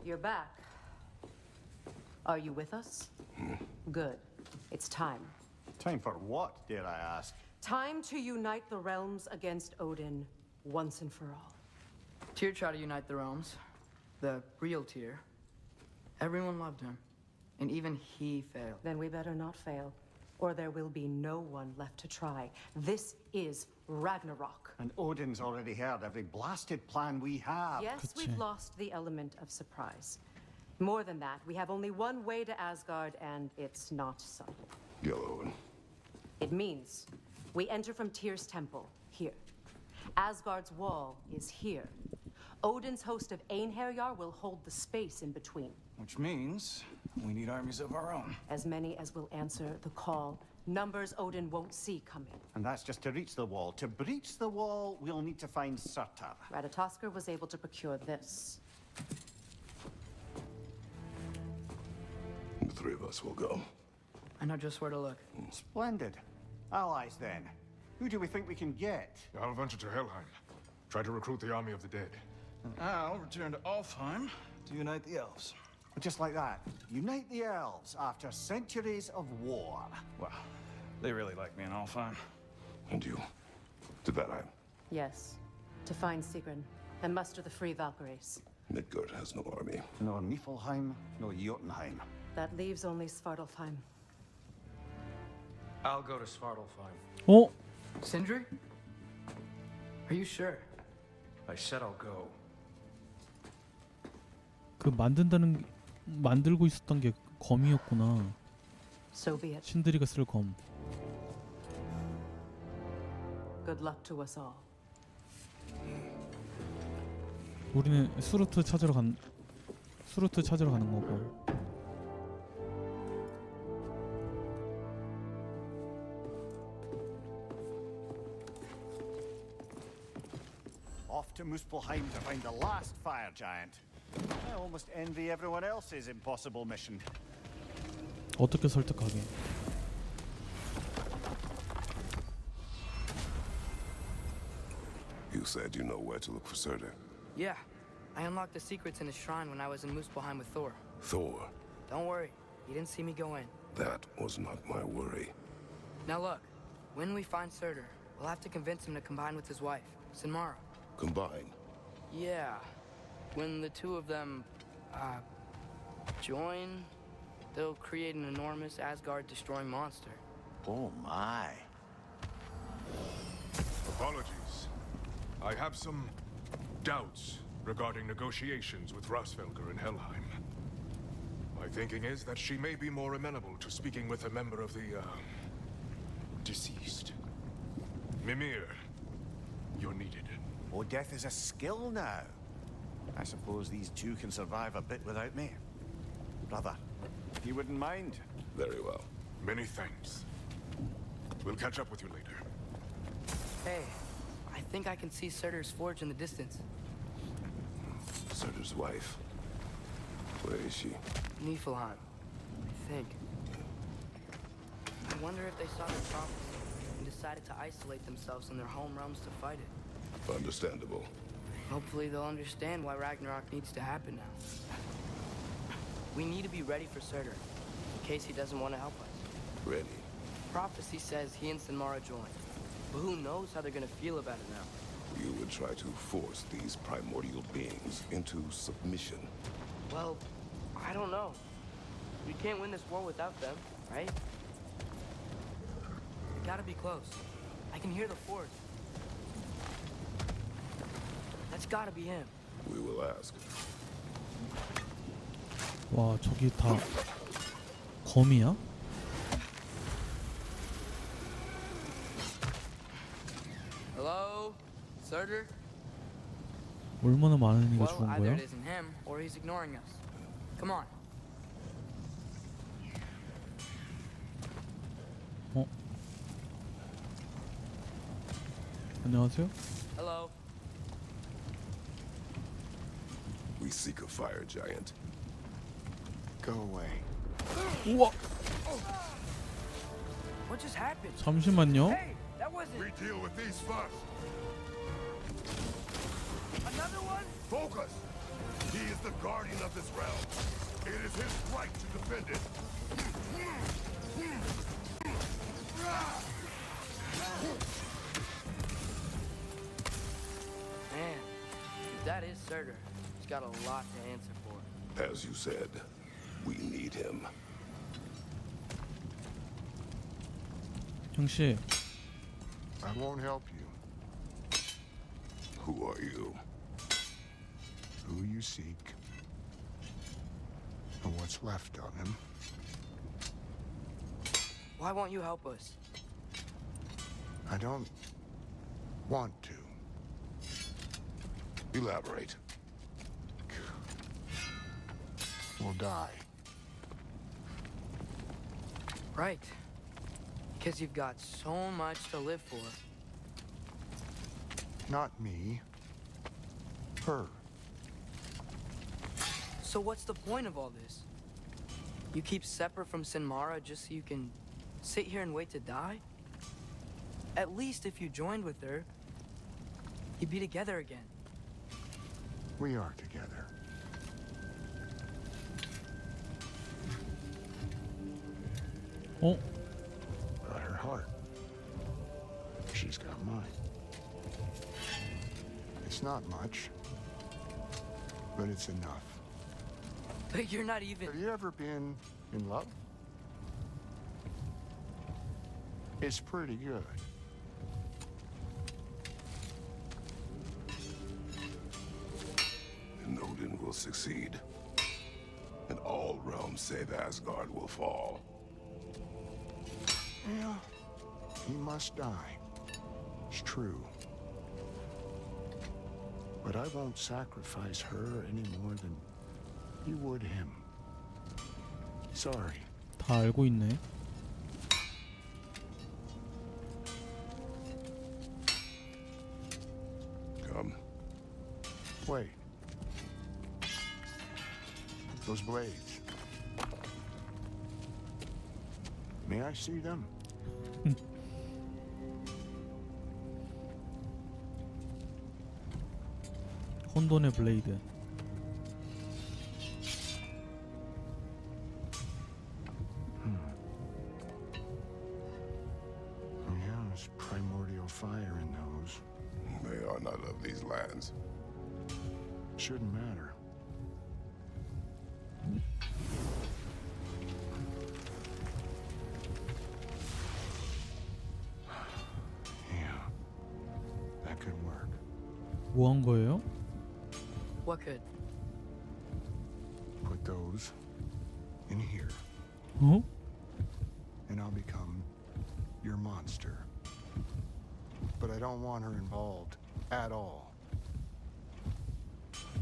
You're back. Are you with us? Good. It's time. Time for what, dare I ask? Time to unite the realms against Odin once and for all. Tyr tried to unite the realms. The real Tyr. Everyone loved him. And even he failed. Then we better not fail, or there will be no one left to try. This is Ragnarok. And Odin's already heard every blasted plan we have. Yes, we've lost the element of surprise. More than that, we have only one way to Asgard, and it's not subtle. Yellow. It means we enter from Tyr's temple, here. Asgard's wall is here. Odin's host of Einherjar will hold the space in between. Which means we need armies of our own. As many as will answer the call. Numbers Odin won't see coming. And that's just to reach the wall. To breach the wall, we'll need to find Surtur. Ratatoskr was able to procure this. The three of us will go. I know just where to look. Splendid. Allies, then. Who do we think we can get? I'll venture to Helheim. Try to recruit the army of the dead. And I'll return to Alfheim to unite the elves. Just like that. Unite the elves after centuries of war. Well, they really like me in Alfheim. And you? To Valheim. Yes. To find Sigrun and muster the free Valkyries. Midgard has no army. No Niflheim, no Jotunheim. That leaves only Svartalfheim. I'll go to Svartalfheim. 어? Sindri? Are you sure? I said I'll go. 그 만들고 있었던 게 검이었구나. So be it. 신드리가 쓸 검. Good luck to us all. 우리는 수루트 찾으러 가는 거고. Off to Muspelheim to find the last fire giant. I almost envy everyone else's impossible mission. 어떻게 설득하게? You said you know where to look for Surtur. Yeah. I unlocked the secrets in his shrine when I was in Muspelheim with Thor. Thor. Don't worry. He didn't see me go in. That was not my worry. Now look. When we find Surtur, we'll have to convince him to combine with his wife, Sinmara. Combine. Yeah. When the two of them, join, they'll create an enormous Asgard-destroying monster. Oh my. Apologies. I have some doubts regarding negotiations with Rasfelger in Helheim. My thinking is that she may be more amenable to speaking with a member of the, deceased. Mimir, you're needed. Oh, death is a skill now. I suppose these two can survive a bit without me. Brother, if you wouldn't mind. Very well. Many thanks. We'll catch up with you later. Hey, I think I can see Surtur's forge in the distance. Surtur's wife. Where is she? Niflheim, I think. I wonder if they saw the prophecy and decided to isolate themselves in their home realms to fight it. Understandable. Hopefully they'll understand why Ragnarok needs to happen now. We need to be ready for Surtur, in case he doesn't want to help us. Ready. Prophecy says he and Sinmara join, but who knows how they're gonna feel about it now. You would try to force these primordial beings into submission. Well, I don't know. We can't win this war without them, right? We gotta be close. I can hear the forge. That's gotta be him. We will ask. 와, 저기 다 검이야? Hello? Surtur? 얼마나 많은 이가 Well, 죽은 either 거야? it isn't him, or he's ignoring us. Come on. 어? 안녕하세요? Hello? We seek a fire giant. Go away. 우와! What just happened? 잠시만요. Hey, that wasn't... We deal with these first. Another one? Focus! He is the guardian of this realm. It is his right to defend it. Man, if that is Surtur, he's got a lot to answer for. As you said, we need him. 형씨, I won't help you. Who are you? Who you seek, and what's left of him. Why won't you help us? I don't want to. Elaborate. We'll die. Right. Because you've got so much to live for. Not me. Her. So what's the point of all this? You keep separate from Sinmara just so you can sit here and wait to die? At least if you joined with her, you'd be together again. We are together. 어? Got her heart. She's got mine. It's not much, but it's enough. But you're not even... Have you ever been in love? It's pretty good. And Odin will succeed. And all realms save Asgard will fall. Yeah, he must die. It's true. But I won't sacrifice her any more than you would him. Sorry. 다 알고 있네. Come. Wait. Those blades. May I see them? 혼돈의 블레이드. Yeah, there's primordial fire in those. They are not of these lands. Shouldn't matter. Yeah, that could work. 뭐 한 거예요? What could? Put those in here, 어? and I'll become your monster. But I don't want her involved at all.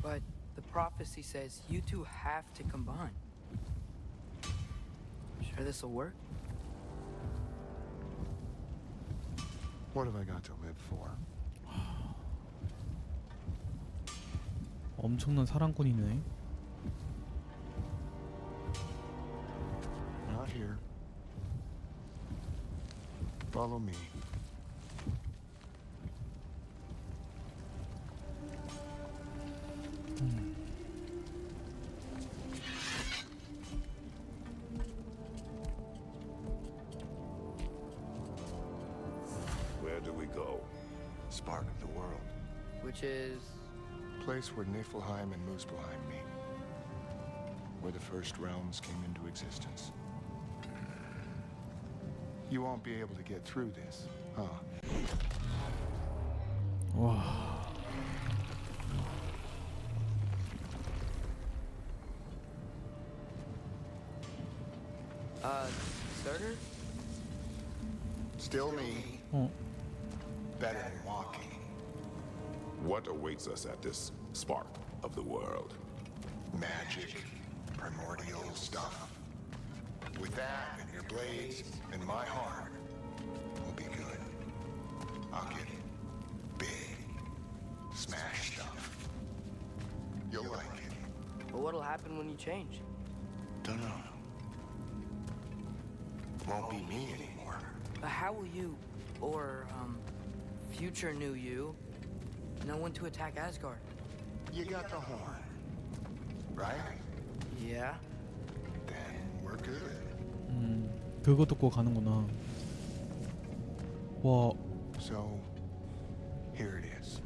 But the prophecy says you two have to combine. Sure this'll work? What have I got to live for? 엄청난 사랑꾼이네. Not here. Follow me. Where do we go? Spark of the world. Which is... Place where Niflheim and Muspelheim meet. Where the first realms came into existence. You won't be able to get through this, huh? 와. Surtur? Still me. 어. Better than walking. What awaits us at this spark of the world? Magic. Primordial stuff. With that and your blades and my heart, we'll be good. I'll get big. Smash stuff. You'll like it. But what'll happen when you change? Dunno. Won't be me anymore. But how will you, or, future new you, know when to attack Asgard? You got the horn. right? Yeah? Then we're good. 그거 듣고 가는구나. 와, So, here it is.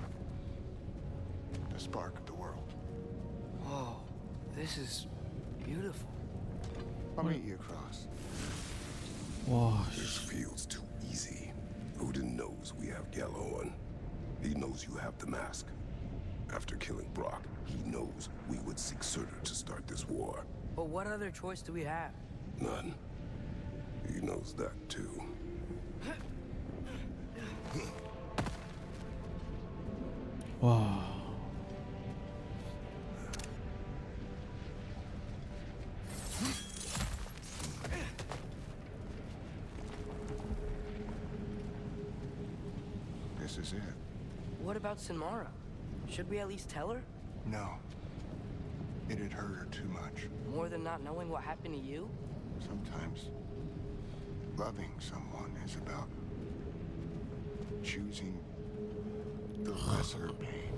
The spark of the world. Whoa, this is beautiful. I'll meet you across. 와, This feels too easy. Odin knows we have Gjallarhorn. He knows you have the mask. After killing Brock, he knows we would seek Surtur to start this war. But what other choice do we have? None. He knows that too. 와. This is it. What about Sinmara? Should we at least tell her? No. It'd hurt her too much. More than not knowing what happened to you? Sometimes loving someone is about choosing the lesser pain.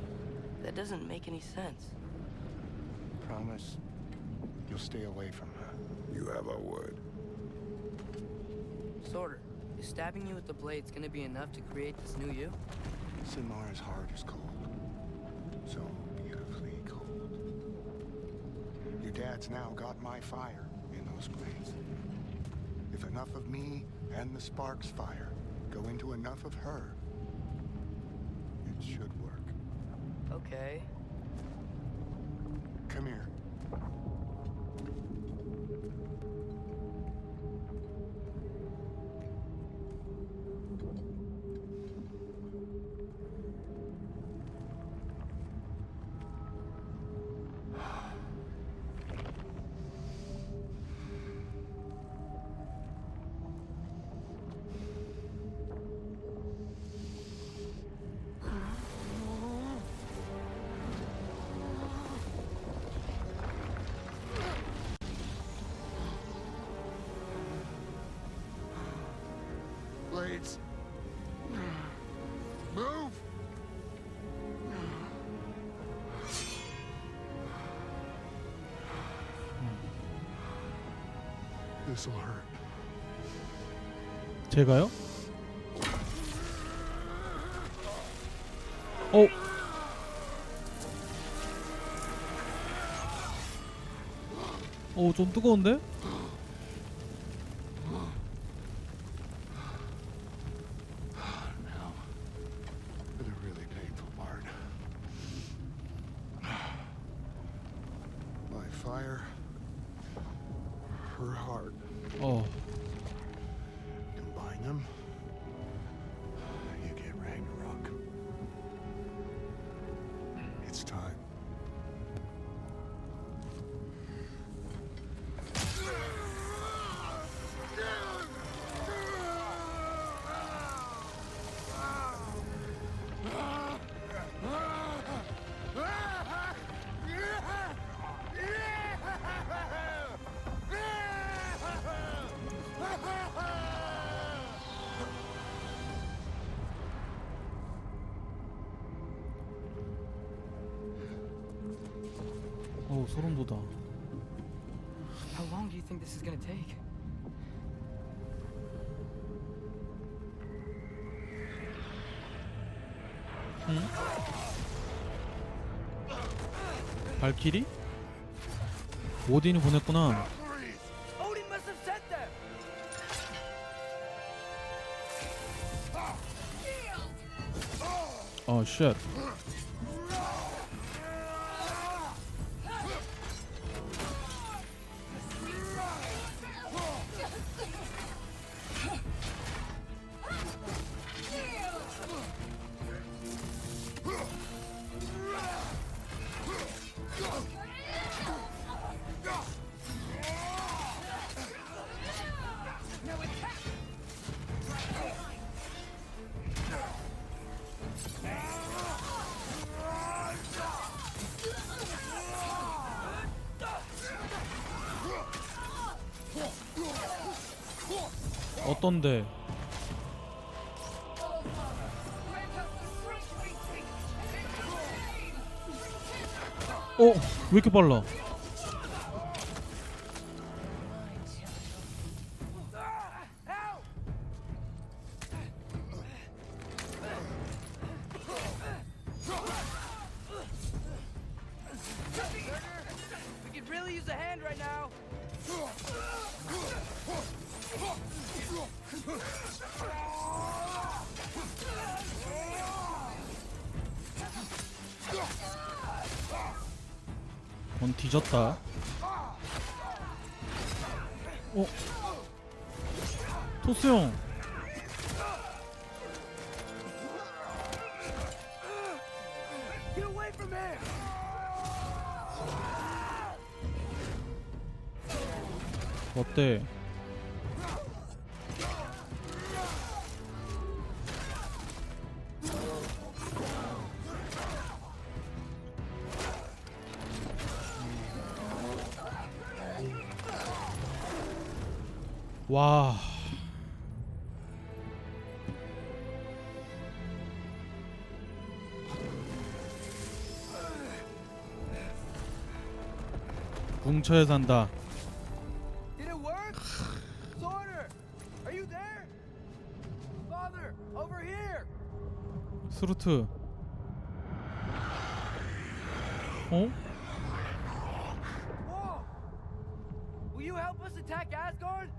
That doesn't make any sense. Promise you'll stay away from her. You have our word. Sorter, is stabbing you with the blades gonna be enough to create this new you? Sinmara's heart is cold. So beautifully cold. Your dad's now got my fire in those blades. If enough of me and the spark's fire go into enough of her, it should work. Okay. Come here. Blades. Move! This'll hurt. 제가요? 어. 좀 뜨거운데? Now, for the really painful part. My fire, her heart. Combine them, you get Ragnarok. It's time. 소름 돋아. How long do you think this is gonna take? 발키리? 오딘이 보냈구나. Odin must have sent them! 쉣. 어떤데? 왜 이렇게 빨라? 넌 뒤졌다. 토스 형. Get away from him! 어때? 와. 뭉쳐야 산다. Did it work? Sorter! Are you there? Father, over here! 스루트. 어? Whoa! Will you help us attack Asgard?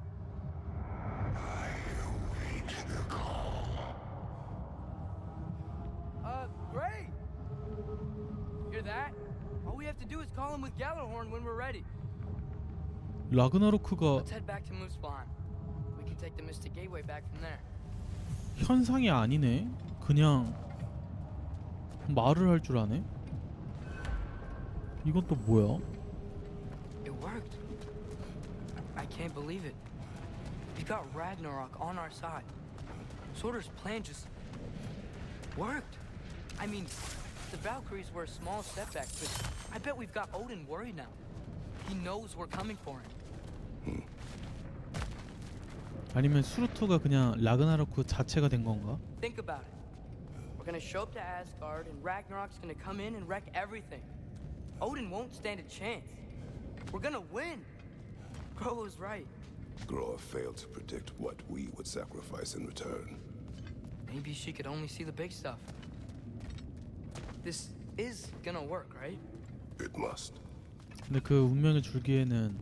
Great! Hear that? All we have to do is call him with Gjallarhorn when we're ready. 라그나로크가 Let's head back to Muspelheim. We can take the Mystic Gateway back from there. 현상이 아니네. 그냥 말을 할 줄 아네. 이건 또 뭐야? It worked. I can't believe it. We got Ragnarok on our side. Sorter's plan just worked. I mean, the Valkyries were a small setback, but I bet we've got Odin worried now. He knows we're coming for him. 아니면 스루트가 그냥 라그나로크 자체가 된 건가? Think about it. We're gonna show up to Asgard, and Ragnarok's gonna come in and wreck everything. Odin won't stand a chance. We're gonna win. Groa was right. Groa failed to predict what we would sacrifice in return. Maybe she could only see the big stuff. This is gonna work, right? It must. 근데 그 운명의 줄기에는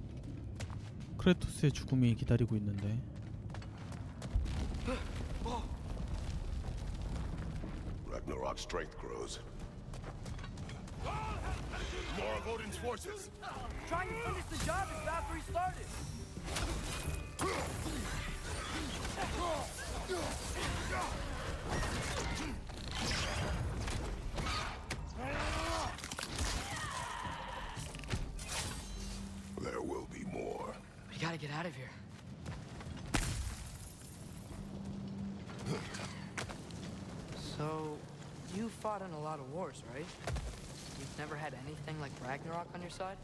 크레토스의 죽음이 기다리고 있는데. Ragnarok's strength grows. More of Odin's forces. Trying to finish the job as Valkyrie started. There will be more. We gotta get out of here. So, you fought in a lot of wars, right? You've never had anything like Ragnarok on your side?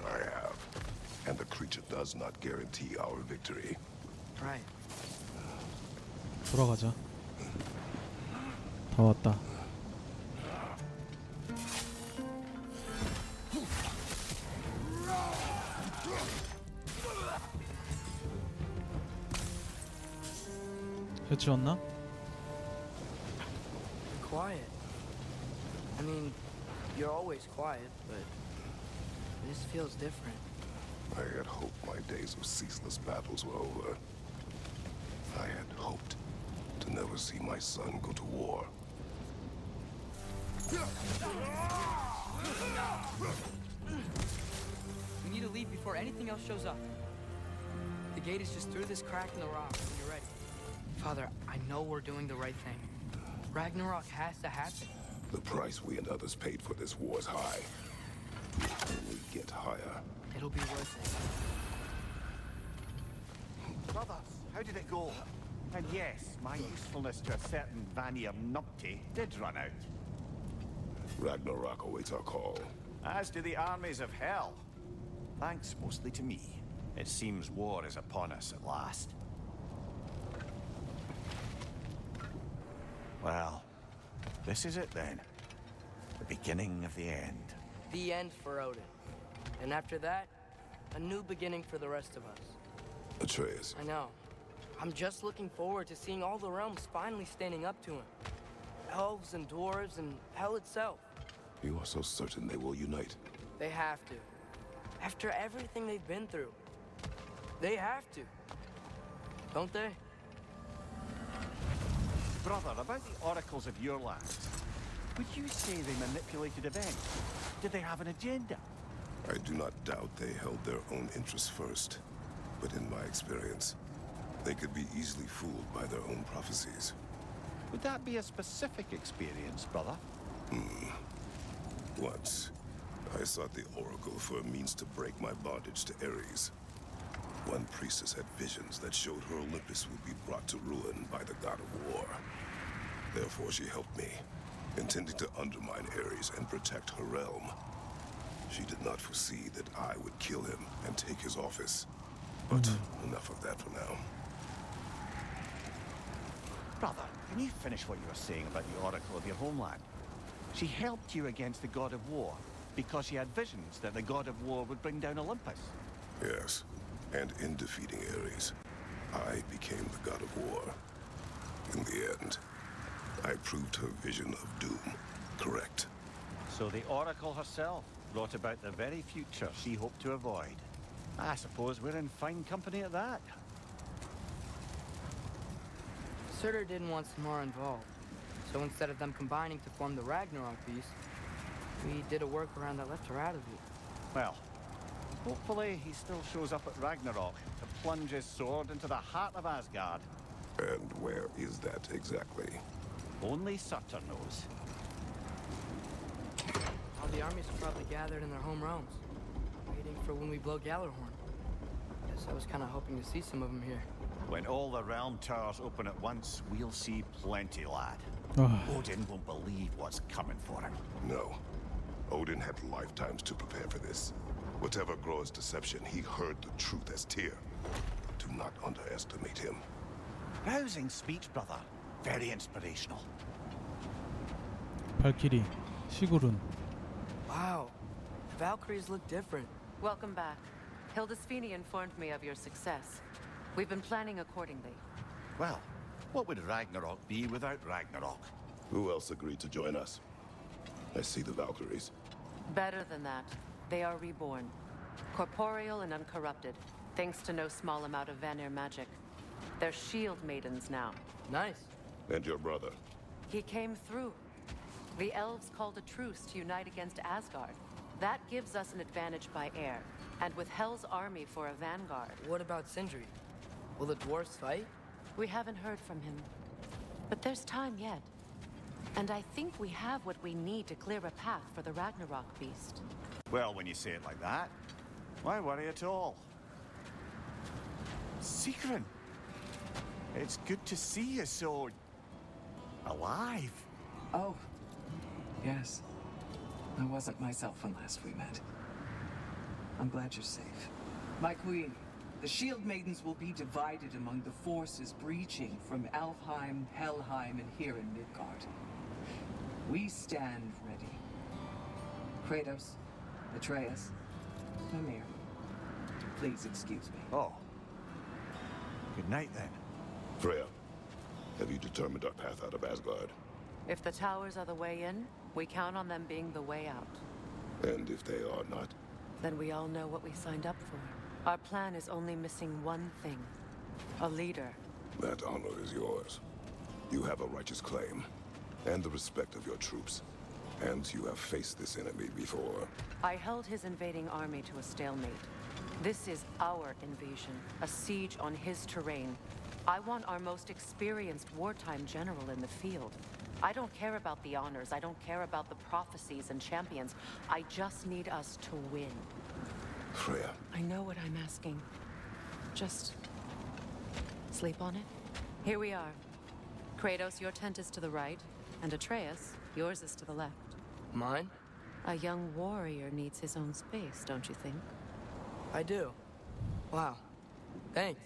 I have. And the creature does not guarantee our victory. Right. 돌아가자. 다 왔다. 해치웠나? Quiet. I mean, you're always quiet, but this feels different. I had hoped my days of ceaseless battles were over. I had hoped to never see my son go to war. We need to leave before anything else shows up. The gate is just through this crack in the rock when you're ready. Father, I know we're doing the right thing. Ragnarok has to happen. The price we and others paid for this war is high. It will only get higher. It'll be worth it. Brothers, how did it go? And yes, my usefulness to a certain Vanir numpty did run out. Ragnarok awaits our call. As do the armies of hell. Thanks mostly to me. It seems war is upon us at last. Well, this is it then. The beginning of the end. The end for Odin. And after that, a new beginning for the rest of us. Atreus, I know. I'm just looking forward to seeing all the realms finally standing up to him. Elves and dwarves and hell itself. you are so certain they will unite. They have to. After everything they've been through. They have to. Don't they? Brother, about the oracles of your lands, would you say they manipulated events? Did they have an agenda? I do not doubt they held their own interests first. But in my experience, they could be easily fooled by their own prophecies. Would that be a specific experience, brother? Once, I sought the Oracle for a means to break my bondage to Ares. One priestess had visions that showed her Olympus would be brought to ruin by the god of war. Therefore, she helped me, intending to undermine Ares and protect her realm. She did not foresee that I would kill him and take his office. But enough of that for now. Brother, can you finish what you were saying about the Oracle of your homeland? She helped you against the god of war because she had visions that the god of war would bring down Olympus. Yes, and in defeating Ares, I became the god of war. In the end, I proved her vision of doom correct. So the Oracle herself brought about the very future she hoped to avoid. I suppose we're in fine company at that. Surtur didn't want Samara involved, so instead of them combining to form the Ragnarok beast, we did a workaround that left her out of it. Well, hopefully he still shows up at Ragnarok to plunge his sword into the heart of Asgard. And where is that exactly? Only Surtur knows. All the armies are probably gathered in their home realms, waiting for when we blow Gjallarhorn. Guess I was kind of hoping to see some of them here. When all the realm towers open at once, we'll see plenty, lad. Odin won't believe what's coming for him. No. Odin had lifetimes to prepare for this. Whatever Groa's deception, he heard the truth as Tyr. Do not underestimate him. Rousing speech, brother. Very inspirational. 발키리, 시골은 Wow, the Valkyries look different. Welcome back. Hildisfini informed me of your success. We've been planning accordingly. Well, what would Ragnarok be without Ragnarok? Who else agreed to join us? I see the Valkyries. Better than that, they are reborn. Corporeal and uncorrupted, thanks to no small amount of Vanir magic. They're shield maidens now. Nice. And your brother. He came through. The elves called a truce to unite against Asgard. That gives us an advantage by air, and with Hel's army for a vanguard. What about Sindri? Will the dwarves fight? We haven't heard from him. But there's time yet. And I think we have what we need to clear a path for the Ragnarok beast. Well, when you say it like that, why worry at all? Sigrun! It's good to see you so... alive. Oh, yes. I wasn't myself when last we met. I'm glad you're safe. My queen, the Shield Maidens will be divided among the forces breaching from Alfheim, Helheim, and here in Midgard. We stand ready. Kratos, Atreus, Mimir, please excuse me. Oh. Good night, then. Freya, have you determined our path out of Asgard? If the towers are the way in, we count on them being the way out. And if they are not? Then we all know what we signed up for. Our plan is only missing one thing. A leader. That honor is yours. You have a righteous claim, and the respect of your troops. And you have faced this enemy before. I held his invading army to a stalemate. This is our invasion, a siege on his terrain. I want our most experienced wartime general in the field. I don't care about the honors, I don't care about the prophecies and champions. I just need us to win. Freya. I know what I'm asking. Just... sleep on it? Here we are. Kratos, your tent is to the right, and Atreus, yours is to the left. Mine? A young warrior needs his own space, don't you think? I do. Wow. Thanks.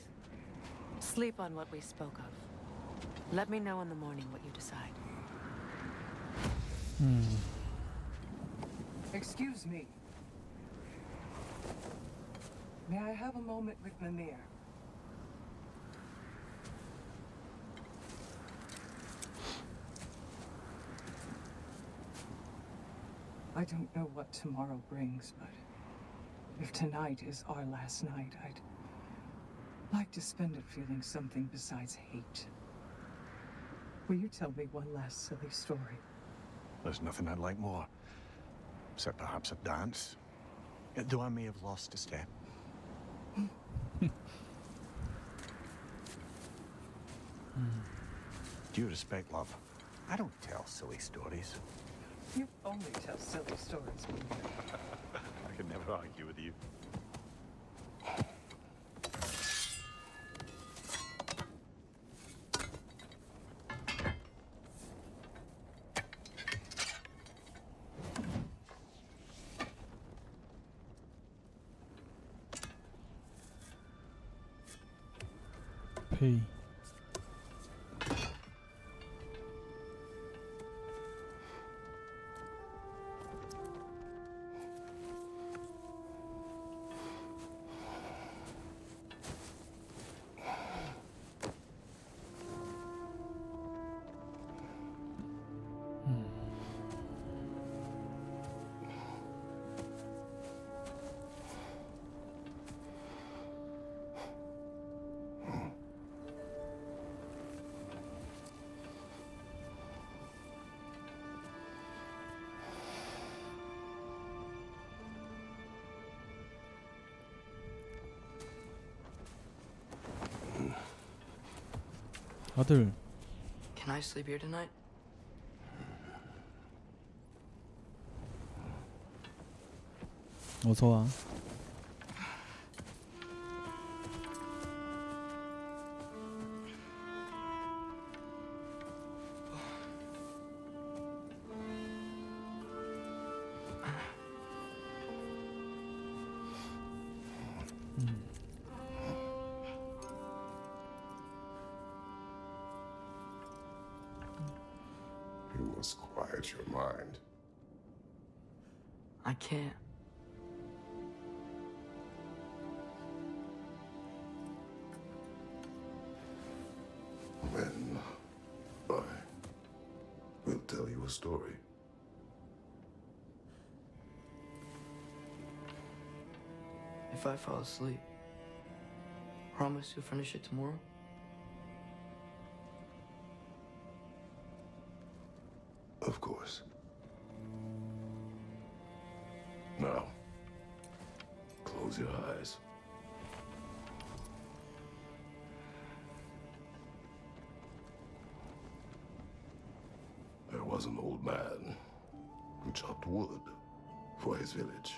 Sleep on what we spoke of. Let me know in the morning what you decide. Excuse me. May I have a moment with Mimir? I don't know what tomorrow brings, but if tonight is our last night, I'd like to spend it feeling something besides hate. Will you tell me one last silly story? There's nothing I'd like more. Except perhaps a dance. Though I may have lost a step. Due respect, love. I don't tell silly stories. You only tell silly stories. I can never argue with you. 페이. 아들, Can I sleep here tonight? 어서 와. You must quiet your mind. I can't. Then I will tell you a story. If I fall asleep, promise you'll finish it tomorrow? Of course. Now, close your eyes. There was an old man who chopped wood for his village.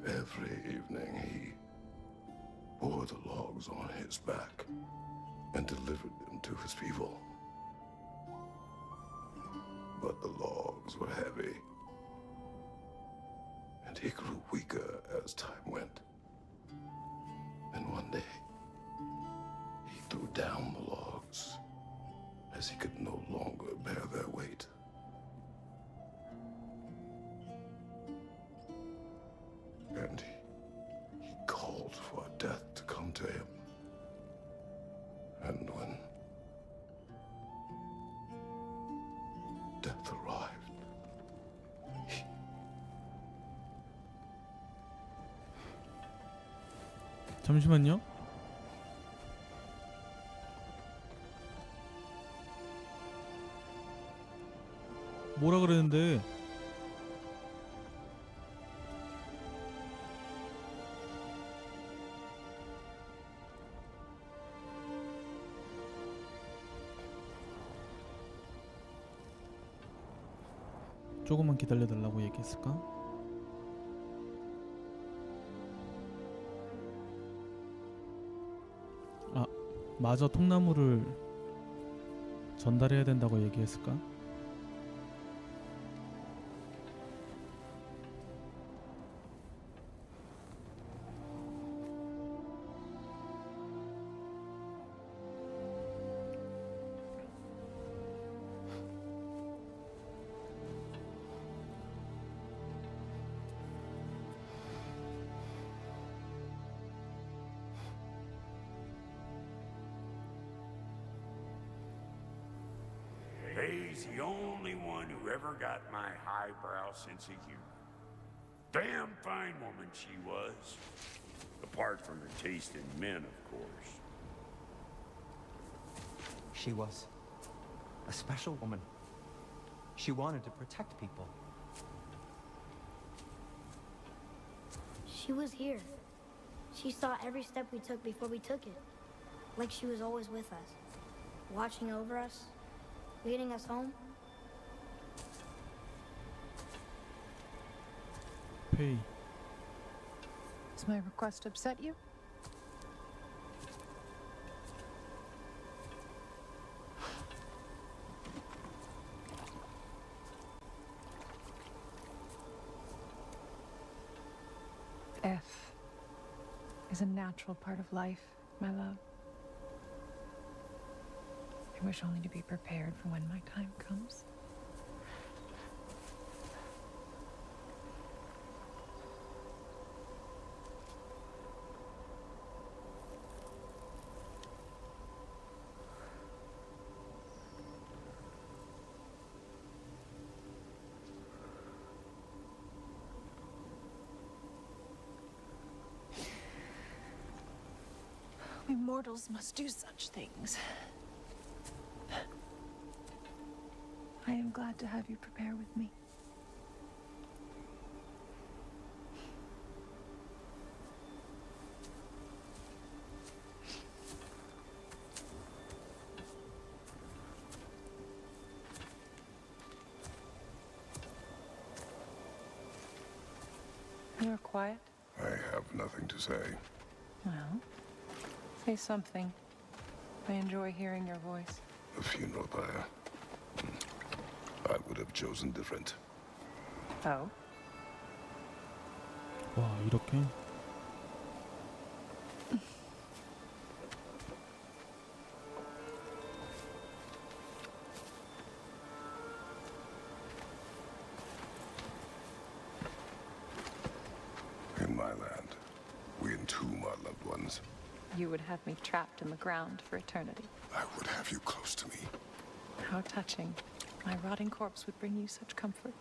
Every evening he bore the logs on his back and delivered them to his people. But the logs were heavy, and he grew weaker as time went. And one day, he threw down the logs as he could no longer bear their weight. And he called for death to come to him. And when death arrived, 잠시만요. 뭐라 그랬는데? 조금만 기다려달라고 얘기했을까? 아, 마저 통나무를 전달해야 된다고 얘기했을까? He's the only one who ever got my highbrow sense of humor. Damn fine woman she was. Apart from her taste in men, of course. She was a special woman. She wanted to protect people. She was here. She saw every step we took before we took it. Like she was always with us. Watching over us. Leading us home. 페이. Does my request upset you? Death is a natural part of life, my love. I wish only to be prepared for when my time comes. We mortals must do such things. I am glad to have you prepare with me. You're quiet? I have nothing to say. Well, say something. I enjoy hearing your voice. A funeral pyre. I would have chosen different. Oh? 와, 이렇게? In my land, we entomb our loved ones. You would have me trapped in the ground for eternity. I would have you close to me. How touching. My rotting corpse would bring you such comfort.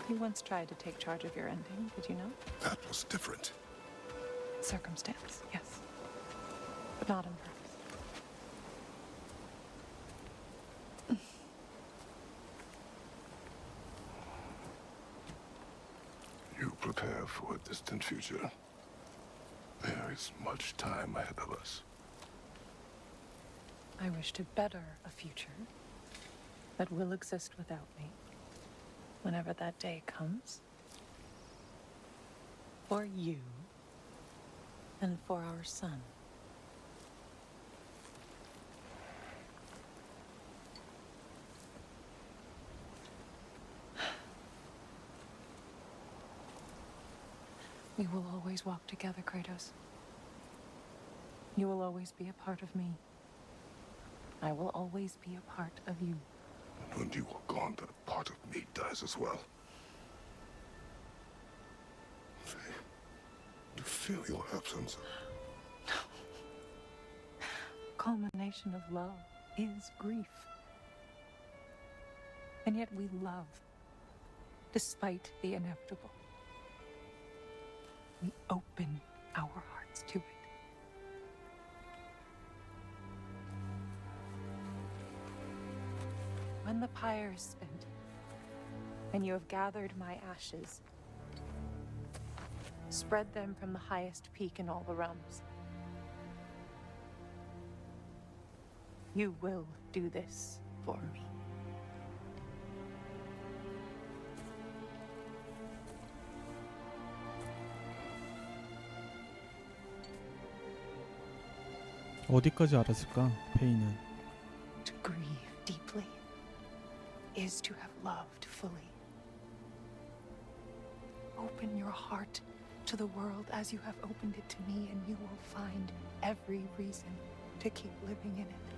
You once tried to take charge of your ending, did you know? That was different. Circumstance, yes. But not on purpose. You prepare for a distant future. There is much time ahead of us. I wish to better a future that will exist without me whenever that day comes. For you and for our son. We will always walk together, Kratos. You will always be a part of me. I will always be a part of you. When you are gone, that part of me dies as well. To feel your absence. Culmination of love is grief. And yet we love, despite the inevitable. We open our hearts to it. When the pyre is spent, and you have gathered my ashes, spread them from the highest peak in all the realms. You will do this for me. 어디까지 알았을까, 페이는? To grieve deeply is to have loved fully. Open your heart to the world as you have opened it to me, and you will find every reason to keep living in it.